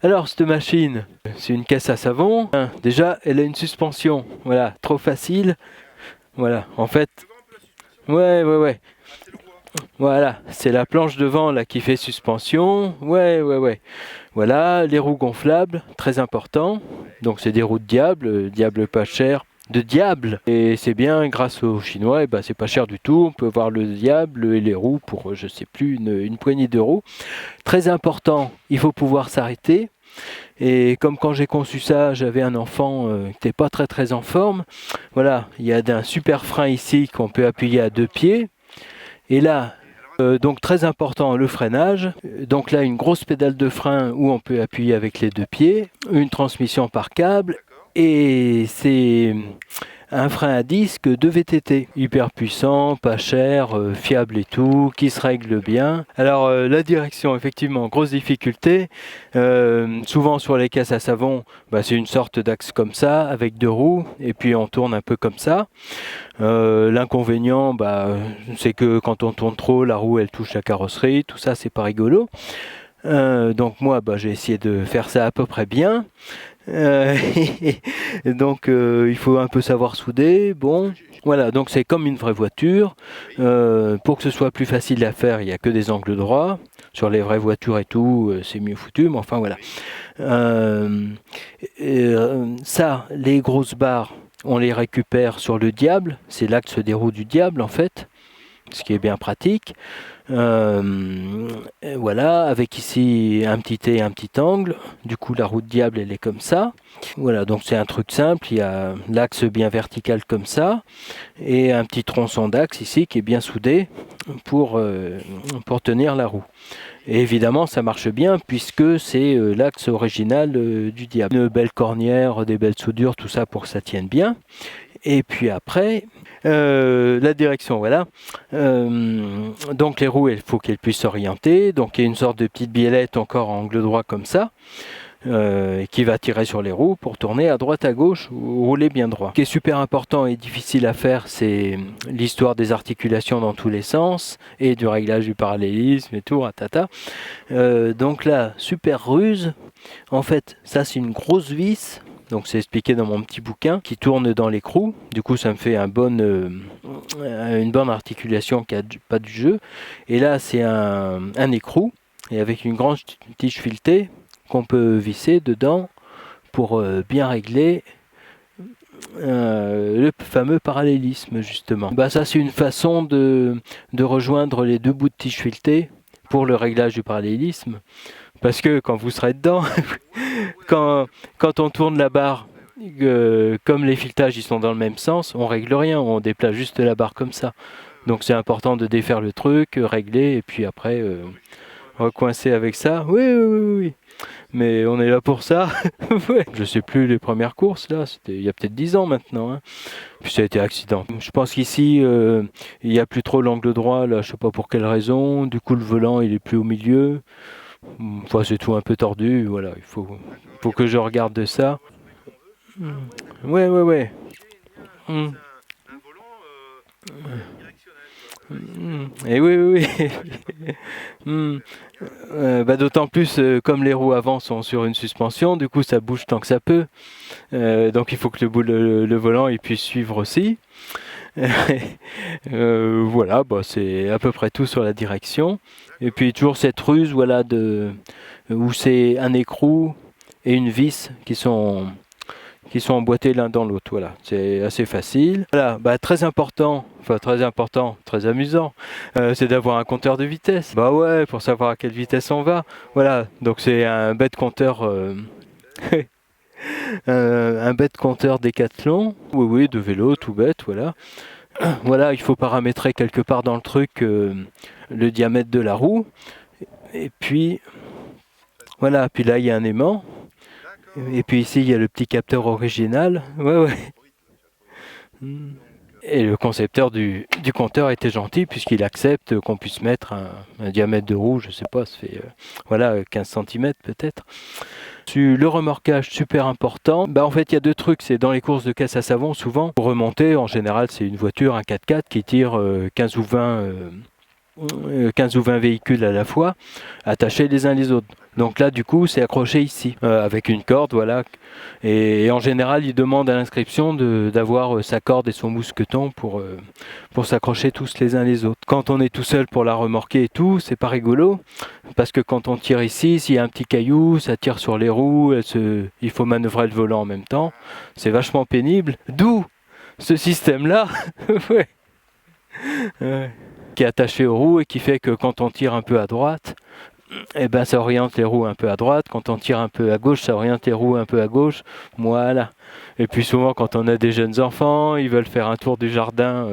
Alors, cette machine, c'est une caisse à savon. Déjà, elle a une suspension. Voilà, trop facile. Voilà, en fait, ouais. Voilà, c'est la planche devant là qui fait suspension. Ouais. Voilà, les roues gonflables, très important. Donc c'est des roues de diable pas cher. De diable. Et c'est bien grâce aux Chinois, et ben c'est pas cher du tout. On peut avoir le diable et les roues pour, je sais plus, une poignée d'euros. Très important, il faut pouvoir s'arrêter. Et comme quand j'ai conçu ça, j'avais un enfant qui n'était pas très en forme. Voilà, il y a un super frein ici qu'on peut appuyer à deux pieds. Et là, donc très important, le freinage. Donc là, une grosse pédale de frein où on peut appuyer avec les deux pieds. Une transmission par câble. Et c'est un frein à disque de VTT, hyper puissant, pas cher, fiable et tout, qui se règle bien. Alors la direction, effectivement, grosse difficulté. Souvent sur les caisses à savon, c'est une sorte d'axe comme ça, avec deux roues, et puis on tourne un peu comme ça. L'inconvénient, c'est que quand on tourne trop, la roue elle touche la carrosserie, tout ça c'est pas rigolo. Donc moi j'ai essayé de faire ça à peu près bien. Donc il faut un peu savoir souder. Bon, voilà, donc c'est comme une vraie voiture. Pour que ce soit plus facile à faire, il n'y a que des angles droits. Sur les vraies voitures et tout, c'est mieux foutu, mais enfin voilà. Ça, les grosses barres, on les récupère sur le diable. C'est l'axe des roues du diable en fait, ce qui est bien pratique. Voilà, avec ici un petit T et un petit angle. Du coup, la roue de diable, elle est comme ça. Voilà, donc c'est un truc simple. Il y a l'axe bien vertical comme ça et un petit tronçon d'axe ici qui est bien soudé pour tenir la roue. Et évidemment, ça marche bien puisque c'est l'axe original du diable. Une belle cornière, des belles soudures, tout ça pour que ça tienne bien. Et puis après, la direction, voilà. Donc les roues, il faut qu'elles puissent s'orienter. Donc il y a une sorte de petite biellette encore en angle droit comme ça, qui va tirer sur les roues pour tourner à droite à gauche ou rouler bien droit. Ce qui est super important et difficile à faire, c'est l'histoire des articulations dans tous les sens et du réglage du parallélisme et tout, ratata. Donc là, super ruse. En fait, ça c'est une grosse vis. Donc c'est expliqué dans mon petit bouquin qui tourne dans l'écrou. Du coup ça me fait une bonne articulation qui a pas du jeu. Et là c'est un écrou et avec une grande tige filetée qu'on peut visser dedans pour bien régler le fameux parallélisme justement. Ça c'est une façon de rejoindre les deux bouts de tige filetée pour le réglage du parallélisme. Parce que quand vous serez dedans, quand on tourne la barre, comme les filetages ils sont dans le même sens, on règle rien, on déplace juste la barre comme ça. Donc c'est important de défaire le truc, régler et puis après recoincer avec ça. Oui. Mais on est là pour ça. Ouais. Je sais plus les premières courses là, c'était il y a peut-être 10 ans maintenant. Hein. Puis ça a été accident. Je pense qu'ici il n'y a plus trop l'angle droit là, je sais pas pour quelle raison. Du coup le volant il est plus au milieu. Enfin, c'est tout un peu tordu, voilà, il faut que je regarde de ça. Ouais. Mm. Et oui. Mm. D'autant plus, comme les roues avant sont sur une suspension, du coup ça bouge tant que ça peut. Donc il faut que le volant il puisse suivre aussi. Voilà, c'est à peu près tout sur la direction. Et puis toujours cette ruse, voilà, où c'est un écrou et une vis qui sont emboîtés l'un dans l'autre. Voilà, c'est assez facile. Voilà, très important, très amusant, c'est d'avoir un compteur de vitesse. Ouais, pour savoir à quelle vitesse on va. Voilà, donc c'est un bête compteur. Un bête compteur Décathlon, oui, de vélo, tout bête, voilà. Voilà, il faut paramétrer quelque part dans le truc le diamètre de la roue. Et puis, voilà, puis là il y a un aimant. Et puis ici il y a le petit capteur original. Ouais. Et le concepteur du compteur était gentil puisqu'il accepte qu'on puisse mettre un diamètre de roue, je sais pas, ça fait 15 cm peut-être. Le remorquage, super important. En fait, il y a deux trucs. C'est dans les courses de caisse à savon, souvent, pour remonter, en général, c'est une voiture, un 4x4, qui tire 15 ou 20 15 ou 20 véhicules à la fois, attachés les uns les autres. Donc là, du coup, c'est accroché ici, avec une corde, voilà. Et en général, il demande à l'inscription d'avoir sa corde et son mousqueton pour s'accrocher tous les uns les autres. Quand on est tout seul pour la remorquer et tout, c'est pas rigolo, parce que quand on tire ici, s'il y a un petit caillou, ça tire sur les roues, il faut manœuvrer le volant en même temps. C'est vachement pénible, d'où ce système-là. Ouais. Ouais. Qui est attaché aux roues et qui fait que quand on tire un peu à droite, eh ben, ça oriente les roues un peu à droite. Quand on tire un peu à gauche, ça oriente les roues un peu à gauche. Voilà. Et puis souvent, quand on a des jeunes enfants, ils veulent faire un tour du jardin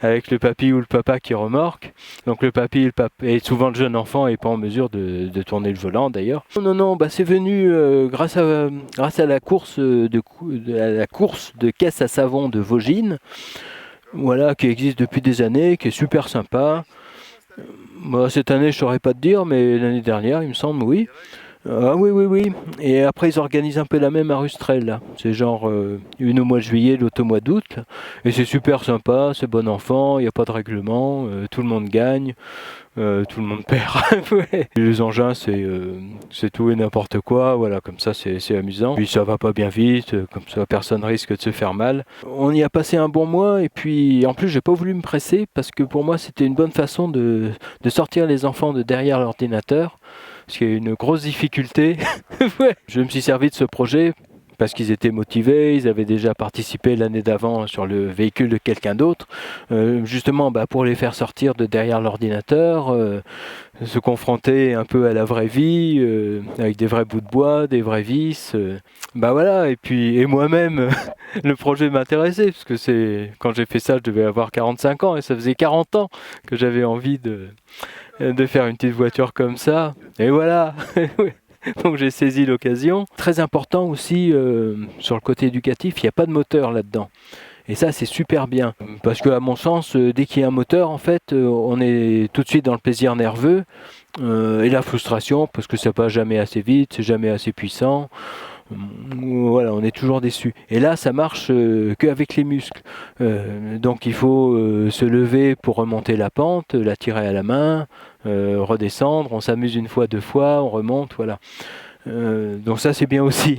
avec le papy ou le papa qui remorque. Donc le papy et souvent le jeune enfant n'est pas en mesure de tourner le volant d'ailleurs. Non, bah, c'est venu grâce à la course la course de caisse à savon de Vaugines. Voilà, qui existe depuis des années, qui est super sympa. Moi, cette année, je ne saurais pas te dire, mais l'année dernière, il me semble, oui. Ah oui. Et après, ils organisent un peu la même à Rustrel, là. C'est genre une au mois de juillet, l'autre au mois d'août. Là. Et c'est super sympa, c'est bon enfant, il n'y a pas de règlement, tout le monde gagne, tout le monde perd. Ouais. Les engins, c'est tout et n'importe quoi, voilà, comme ça, c'est amusant. Puis ça va pas bien vite, comme ça, personne risque de se faire mal. On y a passé un bon mois, et puis en plus, j'ai pas voulu me presser, parce que pour moi, c'était une bonne façon de sortir les enfants de derrière l'ordinateur. Parce qu'il y a une grosse difficulté. Ouais. Je me suis servi de ce projet parce qu'ils étaient motivés, ils avaient déjà participé l'année d'avant sur le véhicule de quelqu'un d'autre, justement pour les faire sortir de derrière l'ordinateur, se confronter un peu à la vraie vie, avec des vrais bouts de bois, des vraies vis. Voilà, et moi-même, le projet m'intéressait, parce que quand j'ai fait ça, je devais avoir 45 ans, et ça faisait 40 ans que j'avais envie de faire une petite voiture comme ça. Et voilà. Donc j'ai saisi l'occasion. Très important aussi, sur le côté éducatif, il n'y a pas de moteur là-dedans. Et ça, c'est super bien. Parce qu'à mon sens, dès qu'il y a un moteur, en fait, on est tout de suite dans le plaisir nerveux et la frustration, parce que ça passe jamais assez vite, c'est jamais assez puissant. Voilà, on est toujours déçu. Et là, ça marche qu'avec les muscles. Donc il faut se lever pour remonter la pente, la tirer à la main, redescendre, on s'amuse une fois, deux fois, on remonte, voilà. Donc ça c'est bien aussi.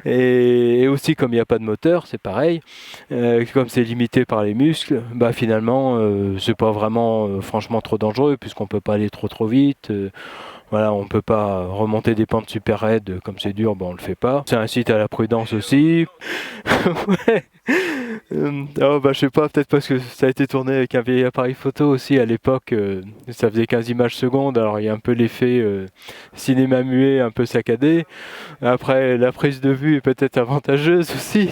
et aussi comme il n'y a pas de moteur, c'est pareil. Comme c'est limité par les muscles, finalement c'est pas vraiment franchement trop dangereux puisqu'on peut pas aller trop vite. Voilà, on peut pas remonter des pentes super raides comme c'est dur, on le fait pas. Ça incite à la prudence aussi. Ouais. Je sais pas, peut-être parce que ça a été tourné avec un vieil appareil photo aussi à l'époque, ça faisait 15 images secondes, alors il y a un peu l'effet cinéma muet un peu saccadé. Après, la prise de vue est peut-être avantageuse aussi.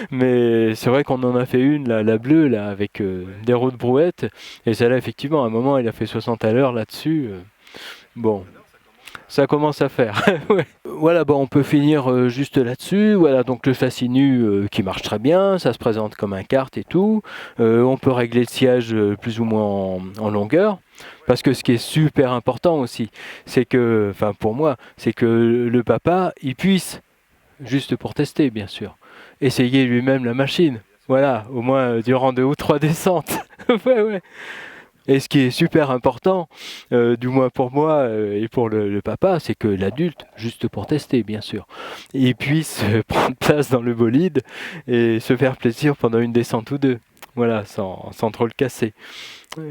Mais c'est vrai qu'on en a fait une, la bleue, là, avec des roues de brouette, et celle-là, effectivement, à un moment, elle a fait 60 à l'heure là-dessus. Bon, ça commence à faire. Ouais. Voilà, on peut finir juste là-dessus. Voilà, donc le châssis nu qui marche très bien, ça se présente comme un kart et tout. On peut régler le siège plus ou moins en longueur. Parce que ce qui est super important aussi, c'est que, pour moi, c'est que le papa, il puisse, juste pour tester bien sûr, essayer lui-même la machine. Voilà, au moins durant 2 ou 3 descentes. Ouais. Et ce qui est super important, du moins pour moi et pour le papa, c'est que l'adulte, juste pour tester bien sûr, il puisse prendre place dans le bolide et se faire plaisir pendant une descente ou deux. Voilà, sans trop le casser.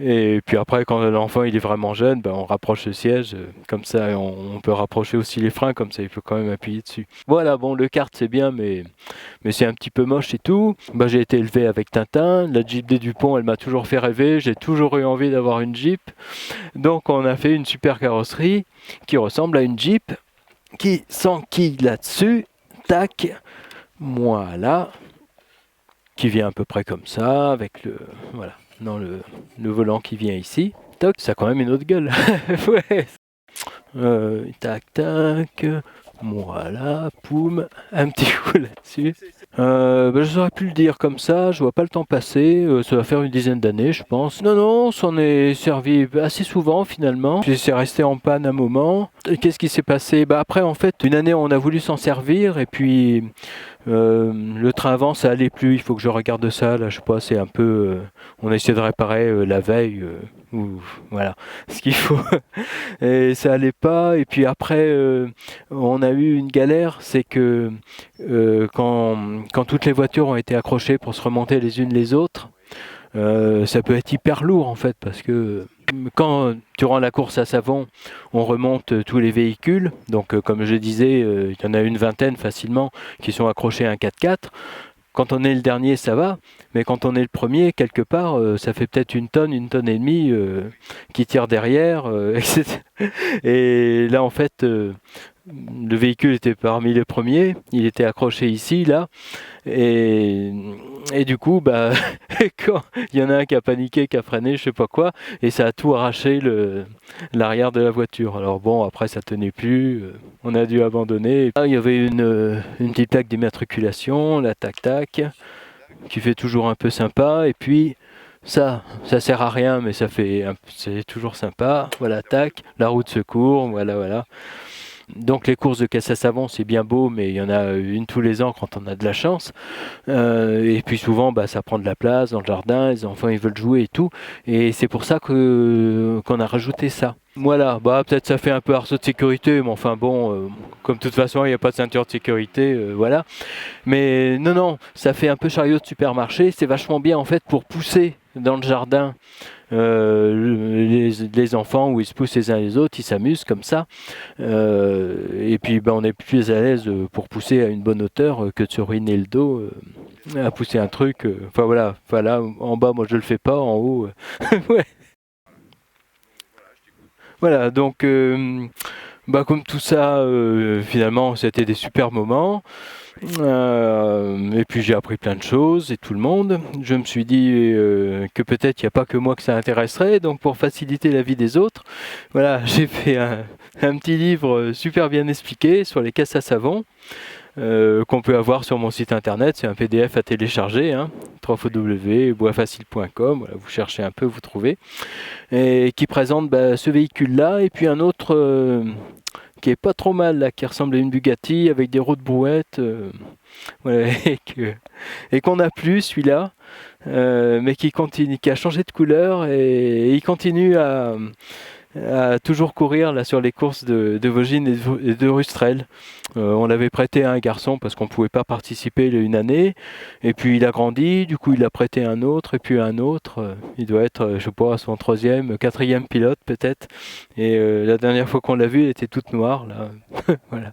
Et puis après, quand l'enfant il est vraiment jeune, on rapproche le siège, comme ça on peut rapprocher aussi les freins, comme ça il peut quand même appuyer dessus. Voilà, le kart c'est bien, mais c'est un petit peu moche et tout. J'ai été élevé avec Tintin, la Jeep des Dupont elle m'a toujours fait rêver, j'ai toujours eu envie d'avoir une Jeep. Donc on a fait une super carrosserie qui ressemble à une Jeep, qui s'enquille là-dessus, tac, voilà, qui vient à peu près comme ça, avec voilà. Dans le volant qui vient ici. Toc, ça a quand même une autre gueule. Ouais. Tac, voilà, poum, un petit coup là-dessus. Je saurais plus le dire comme ça, je vois pas le temps passer, ça va faire une dizaine d'années je pense. Non, on s'en est servi assez souvent finalement, puis c'est resté en panne un moment. Qu'est-ce qui s'est passé ? Après en fait, une année on a voulu s'en servir et puis Le train avant, ça allait plus, il faut que je regarde ça, là, je sais pas, c'est un peu... on a essayé de réparer la veille, ou voilà, ce qu'il faut. Et ça allait pas, et puis après, on a eu une galère, c'est que quand toutes les voitures ont été accrochées pour se remonter les unes les autres, ça peut être hyper lourd en fait, parce que quand durant la course à Savon, on remonte tous les véhicules, donc comme je disais, il y en a une vingtaine facilement qui sont accrochés à un 4x4. Quand on est le dernier, ça va, mais quand on est le premier, quelque part, ça fait peut-être une tonne et demie qui tire derrière, etc. Et là, en fait, le véhicule était parmi les premiers, il était accroché ici, là, et, et du coup, bah, quand il y en a un qui a paniqué, qui a freiné, je sais pas quoi, et ça a tout arraché l'arrière de la voiture. Alors bon, après ça tenait plus, on a dû abandonner. Ah, il y avait une petite plaque d'immatriculation, la tac-tac, qui fait toujours un peu sympa, et puis ça sert à rien, mais c'est toujours sympa. Voilà, tac, la roue de secours, voilà, voilà. Donc les courses de caisse à savon, c'est bien beau, mais il y en a une tous les ans quand on a de la chance. Et puis souvent, bah, ça prend de la place dans le jardin, les enfants ils veulent jouer et tout. Et c'est pour ça qu'on a rajouté ça. Voilà, bah, peut-être ça fait un peu arceau de sécurité, mais enfin bon, comme de toute façon il n'y a pas de ceinture de sécurité, voilà. Mais non, non, ça fait un peu chariot de supermarché, c'est vachement bien en fait pour pousser dans le jardin les enfants où ils se poussent les uns les autres, ils s'amusent comme ça. Et puis ben, on est plus à l'aise pour pousser à une bonne hauteur que de se ruiner le dos à pousser un truc. Enfin voilà, voilà, en bas moi je le fais pas, en haut. Ouais. Voilà, donc bah, comme tout ça, finalement c'était des super moments. Et puis j'ai appris plein de choses et tout le monde. Je me suis dit que peut-être il n'y a pas que moi que ça intéresserait, donc pour faciliter la vie des autres, voilà, j'ai fait un petit livre super bien expliqué sur les caisses à savon qu'on peut avoir sur mon site internet. C'est un PDF à télécharger, hein, www.boisfacile.com. Voilà, vous cherchez un peu, vous trouvez, et qui présente bah, ce véhicule-là et puis un autre. Qui est pas trop mal là, qui ressemble à une Bugatti avec des roues de brouette, voilà, et qu'on a plus celui-là, mais qui continue, qui a changé de couleur et il continue à toujours courir là sur les courses de Vosgines et de Rustrel. On l'avait prêté à un garçon parce qu'on pouvait pas participer une année, et puis il a grandi, du coup il a prêté un autre et puis un autre. Il doit être, je sais pas, son troisième, quatrième pilote peut-être. Et la dernière fois qu'on l'a vu, elle était toute noire là. Voilà.